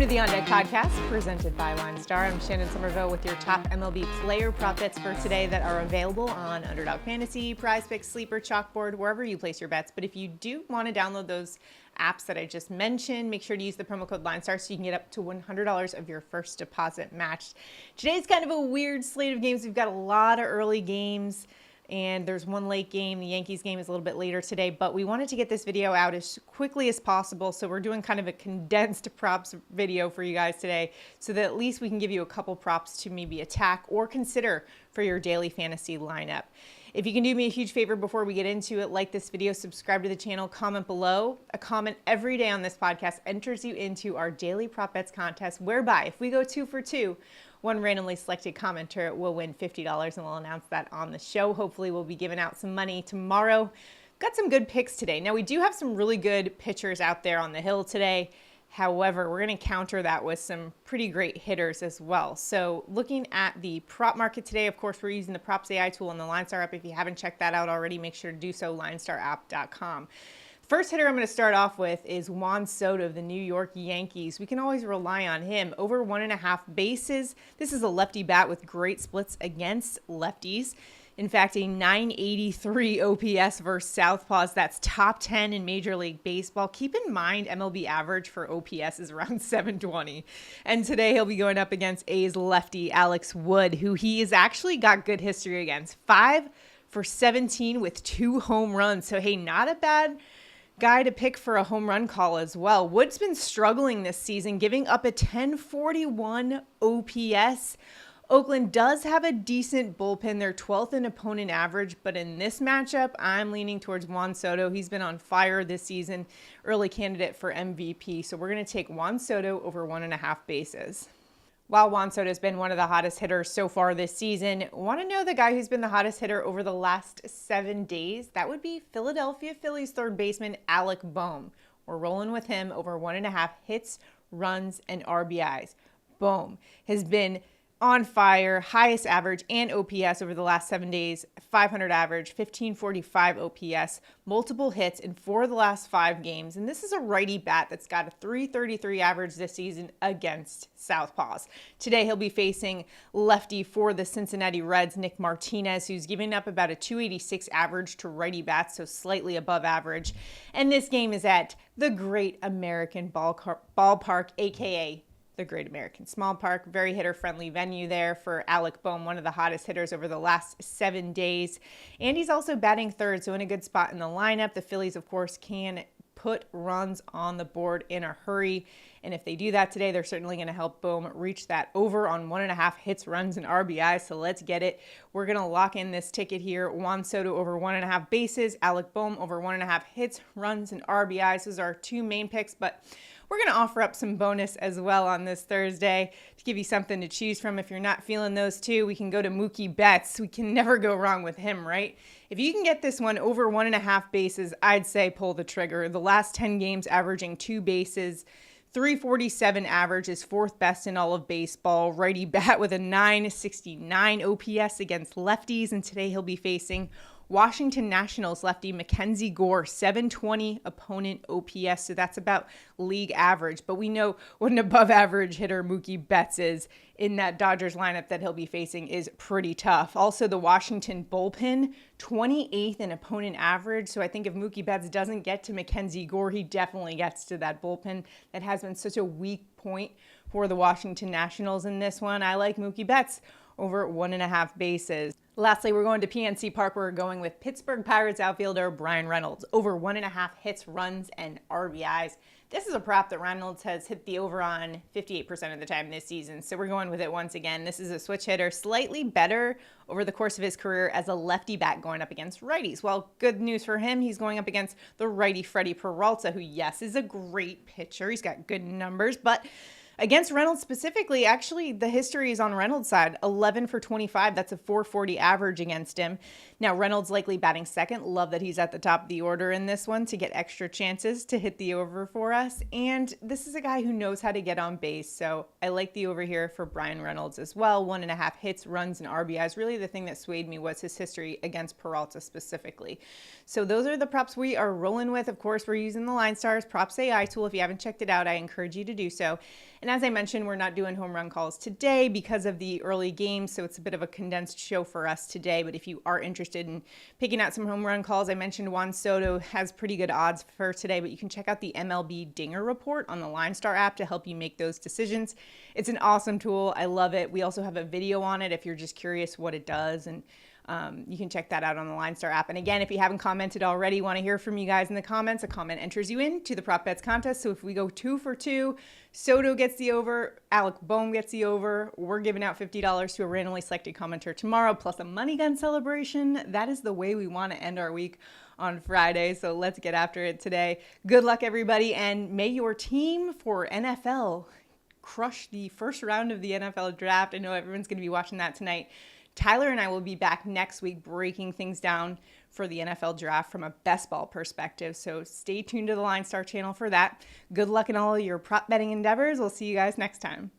to the On Deck podcast presented by LineStar. I'm Shannon Sommerville with your top MLB Player Prop Bets for today that are available on Underdog Fantasy, PrizePicks, Sleeper, Chalkboard, wherever you place your bets. But if you do want to download those apps that I just mentioned, make sure to use the promo code LineStar so you can get up to $100 of your first deposit matched. Today's kind of a weird slate of games. We've got a lot of early games, and there's one late game. The Yankees game is a little bit later today, but we wanted to get this video out as quickly as possible, so we're doing kind of a condensed props video for you guys today so that at least we can give you a couple props to maybe attack or consider for your daily fantasy lineup. If you can do me a huge favor before we get into it, like this video, subscribe to the channel, comment below. A comment every day on this podcast enters you into our daily prop bets contest, whereby if we go 2 for 2, one randomly selected commenter will win $50, and we'll announce that on the show. Hopefully we'll be giving out some money tomorrow. Got some good picks today. Now we do have some really good pitchers out there on the hill today. However, we're going to counter that with some pretty great hitters as well. So looking at the prop market today, of course, we're using the Props AI tool on the LineStar app. If you haven't checked that out already, make sure to do so, linestarapp.com. First hitter I'm going to start off with is Juan Soto of the New York Yankees. We can always rely on him. Over 1.5 bases. This is a lefty bat with great splits against lefties. In fact, a 983 OPS versus southpaws. That's top 10 in Major League Baseball. Keep in mind, MLB average for OPS is around 720. And today he'll be going up against A's lefty Alex Wood, who he has actually got good history against. 5 for 17 with 2 home runs. So, hey, not a bad guy to pick for a home run call as well. Wood's been struggling this season, giving up a 1041 OPS. Oakland does have a decent bullpen. They're 12th in opponent average, but in this matchup, I'm leaning towards Juan Soto. He's been on fire this season, early candidate for MVP. So we're going to take Juan Soto over 1.5 bases. While Juan Soto has been one of the hottest hitters so far this season, want to know the guy who's been the hottest hitter over the last 7 days? That would be Philadelphia Phillies third baseman Alec Bohm. We're rolling with him over 1.5 hits, runs, and RBIs. Bohm has been on fire, highest average and OPS over the last 7 days, 500 average, 1545 OPS, multiple hits in 4 of the last 5 games. And this is a righty bat that's got a 333 average this season against southpaws. Today he'll be facing lefty for the Cincinnati Reds, Nick Martinez, who's giving up about a 286 average to righty bats, so slightly above average. And this game is at the Great American Ballpark, aka the Great American Small Park. Very hitter-friendly venue there for Alec Bohm, one of the hottest hitters over the last 7 days. And he's also batting third, so in a good spot in the lineup. The Phillies, of course, can put runs on the board in a hurry. And if they do that today, they're certainly going to help Bohm reach that over on 1.5 hits, runs, and RBI. So let's get it. We're going to lock in this ticket here. Juan Soto over 1.5 bases, Alec Bohm over 1.5 hits, runs, and RBIs. Those are our 2 main picks, but we're going to offer up some bonus as well on this Thursday to give you something to choose from. If you're not feeling those 2, we can go to Mookie Betts. We can never go wrong with him, right? If you can get this one over 1.5 bases, I'd say pull the trigger. The last 10 games averaging 2 bases, 347 average is 4th best in all of baseball. Righty bat with a 969 OPS against lefties, and today he'll be facing Washington Nationals lefty Mackenzie Gore, 720 opponent OPS, so that's about league average. But we know what an above average hitter Mookie Betts is in that Dodgers lineup that he'll be facing is pretty tough. Also, the Washington bullpen, 28th in opponent average. So I think if Mookie Betts doesn't get to Mackenzie Gore, he definitely gets to that bullpen that has been such a weak point for the Washington Nationals in this one. I like Mookie Betts over 1.5 bases. Lastly, we're going to PNC Park. We're going with Pittsburgh Pirates outfielder Bryan Reynolds over 1.5 hits, runs, and RBIs. This is a prop that Reynolds has hit the over on 58% of the time this season, so we're going with it once again. This is a switch hitter, slightly better over the course of his career as a lefty bat going up against righties. Well, good news for him, he's going up against the righty Freddie Peralta, who, yes, is a great pitcher. He's got good numbers, but against Reynolds specifically, actually, the history is on Reynolds' side. 11 for 25. That's a 440 average against him. Now, Reynolds likely batting second. Love that he's at the top of the order in this one to get extra chances to hit the over for us. And this is a guy who knows how to get on base. So I like the over here for Bryan Reynolds as well. 1.5 hits, runs, and RBIs. Really, the thing that swayed me was his history against Peralta specifically. So those are the props we are rolling with. Of course, we're using the LineStar's Props AI tool. If you haven't checked it out, I encourage you to do so. And as I mentioned, we're not doing home run calls today because of the early game, so it's a bit of a condensed show for us today. But if you are interested in picking out some home run calls, I mentioned Juan Soto has pretty good odds for today, but you can check out the MLB Dinger Report on the LineStar app to help you make those decisions. It's an awesome tool. I love it. We also have a video on it if you're just curious what it does, and you can check that out on the LineStar app. And again, if you haven't commented already, want to hear from you guys in the comments. A comment enters you into the prop bets contest. So if we go 2 for 2, Soto gets the over, Alec Bohm gets the over, we're giving out $50 to a randomly selected commenter tomorrow, plus a money gun celebration. That is the way we want to end our week on Friday. So let's get after it today. Good luck, everybody, and may your team for NFL crush the first round of the NFL draft. I know everyone's going to be watching that tonight. Tyler and I will be back next week breaking things down for the NFL draft from a best ball perspective. So stay tuned to the LineStar channel for that. Good luck in all of your prop betting endeavors. We'll see you guys next time.